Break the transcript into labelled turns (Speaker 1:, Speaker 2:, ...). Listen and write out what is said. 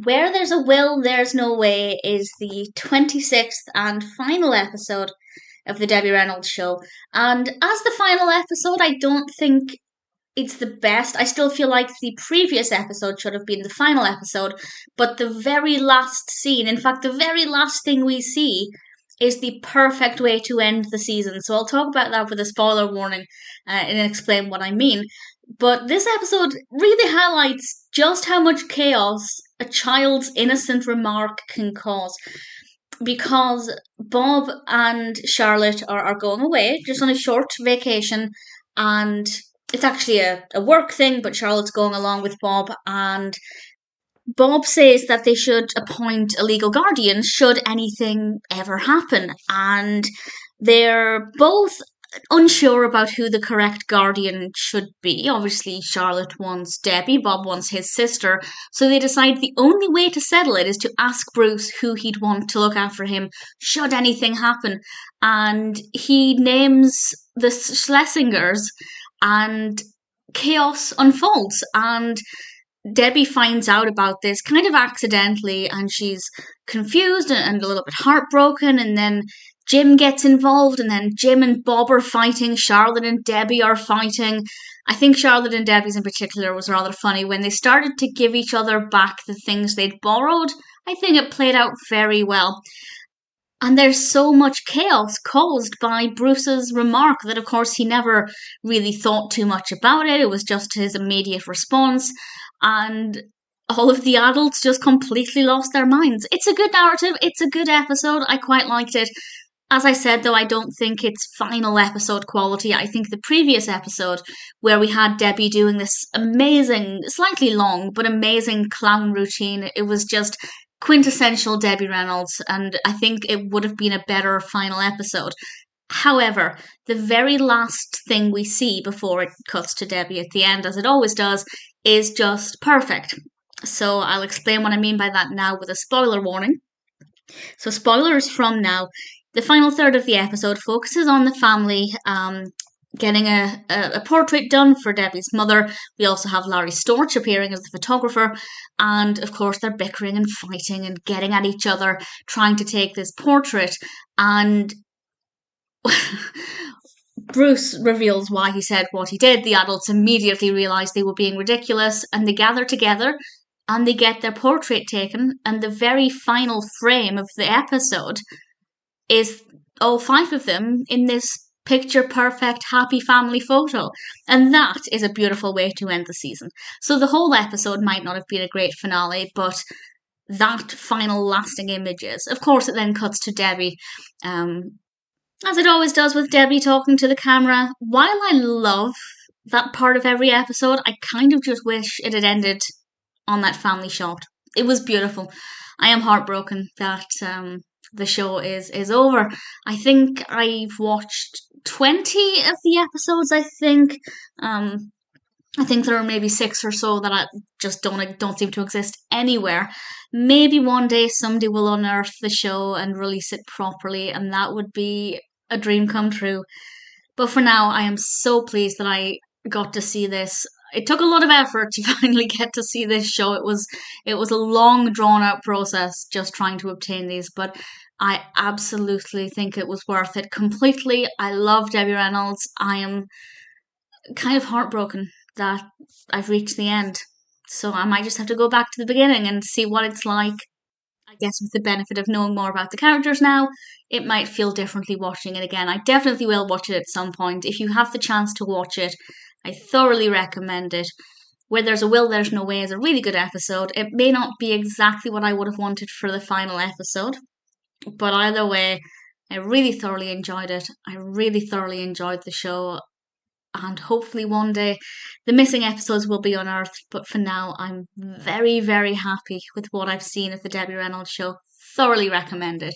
Speaker 1: Where There's a Will, There's No Way is the 26th and final episode of the Debbie Reynolds Show. And as the final episode, I don't think it's the best. I still feel like the previous episode should have been the final episode, but the very last scene, in fact, the very last thing we see, is the perfect way to end the season. So I'll talk about that with a spoiler warning and explain what I mean. But this episode really highlights just how much chaos a child's innocent remark can cause. Because Bob and Charlotte are going away just on a short vacation, and it's actually a work thing, but Charlotte's going along with Bob, and Bob says that they should appoint a legal guardian should anything ever happen, and they're both unsure about who the correct guardian should be. Obviously, Charlotte wants Debbie, Bob wants his sister, so they decide the only way to settle it is to ask Bruce who he'd want to look after him should anything happen. And he names the Schlesingers, and chaos unfolds. And Debbie finds out about this kind of accidentally, and she's confused and a little bit heartbroken, and then Jim gets involved, and then Jim and Bob are fighting, Charlotte and Debbie are fighting. I think Charlotte and Debbie's in particular was rather funny. When they started to give each other back the things they'd borrowed, I think it played out very well. And there's so much chaos caused by Bruce's remark that, of course, he never really thought too much about it. It was just his immediate response. And all of the adults just completely lost their minds. It's a good narrative. It's a good episode. I quite liked it. As I said, though, I don't think it's final episode quality. I think the previous episode, where we had Debbie doing this amazing, slightly long, but amazing clown routine, it was just quintessential Debbie Reynolds, and I think it would have been a better final episode. However, the very last thing we see before it cuts to Debbie at the end, as it always does, is just perfect. So I'll explain what I mean by that now with a spoiler warning. So spoilers from now. The final third of the episode focuses on the family getting a portrait done for Debbie's mother. We also have Larry Storch appearing as the photographer, and of course they're bickering and fighting and getting at each other, trying to take this portrait, and Bruce reveals why he said what he did. The adults immediately realise they were being ridiculous, and they gather together and they get their portrait taken, and the very final frame of the episode is all five of them in this picture perfect happy family photo, and that is a beautiful way to end the season. So the whole episode might not have been a great finale, but that final lasting image is. Of course, it then cuts to Debbie, as it always does with Debbie talking to the camera. While I love that part of every episode, I kind of just wish it had ended on that family shot. It was beautiful. I am heartbroken that the show is over. I think I've watched 20 of the episodes. I think there are maybe 6 or so that I just don't seem to exist anywhere. Maybe one day somebody will unearth the show and release it properly, and that would be a dream come true. But for now, I am so pleased that I got to see this. It took a lot of effort to finally get to see this show. It was a long, drawn-out process just trying to obtain these, but I absolutely think it was worth it completely. I love Debbie Reynolds. I am kind of heartbroken that I've reached the end. So I might just have to go back to the beginning and see what it's like. I guess with the benefit of knowing more about the characters now, it might feel differently watching it again. I definitely will watch it at some point. If you have the chance to watch it, I thoroughly recommend it. Where There's a Will, There's No Way is a really good episode. It may not be exactly what I would have wanted for the final episode, but either way, I really thoroughly enjoyed it. I really thoroughly enjoyed the show, and hopefully one day the missing episodes will be unearthed. But for now, I'm very, very happy with what I've seen of the Debbie Reynolds Show. Thoroughly recommend it.